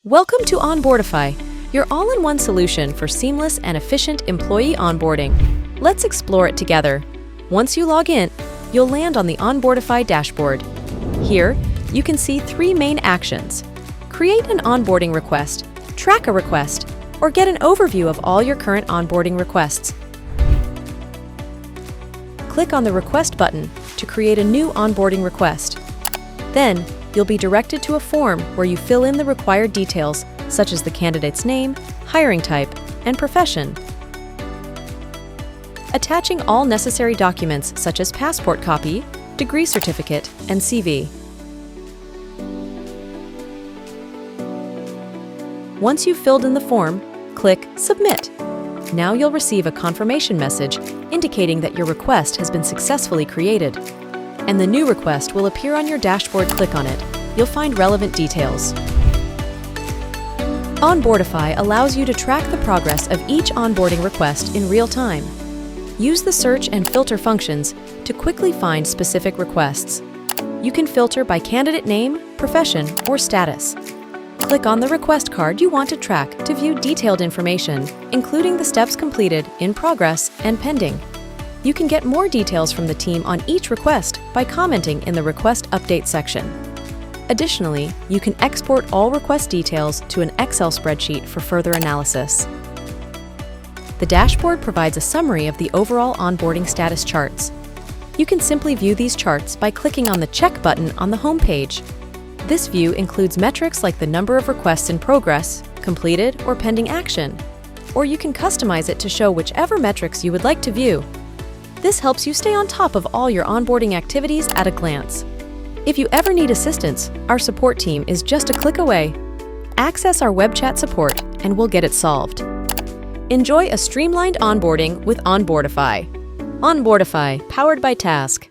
Welcome to Onboardify, your all-in-one solution for seamless and efficient employee onboarding. Let's explore it together. Once you log in, you'll land on the Onboardify dashboard. Here, you can see three main actions: create an onboarding request, track a request, or get an overview of all your current onboarding requests. Click on the Request button to create a new onboarding request. Then, you'll be directed to a form where you fill in the required details, such as the candidate's name, hiring type, and profession. Attaching all necessary documents such as passport copy, degree certificate, and CV. Once you've filled in the form, click Submit. Now you'll receive a confirmation message indicating that your request has been successfully created. And the new request will appear on your dashboard. Click on it. You'll find relevant details. Onboardify allows you to track the progress of each onboarding request in real time. Use the search and filter functions to quickly find specific requests. You can filter by candidate name, profession, or status. Click on the request card you want to track to view detailed information, including the steps completed, in progress, and pending. You can get more details from the team on each request by commenting in the Request Update section. Additionally, you can export all request details to an Excel spreadsheet for further analysis. The dashboard provides a summary of the overall onboarding status charts. You can simply view these charts by clicking on the Check button on the home page. This view includes metrics like the number of requests in progress, completed, or pending action. Or you can customize it to show whichever metrics you would like to view. This helps you stay on top of all your onboarding activities at a glance. If you ever need assistance, our support team is just a click away. Access our web chat support and we'll get it solved. Enjoy a streamlined onboarding with Onboardify. Onboardify, powered by Task.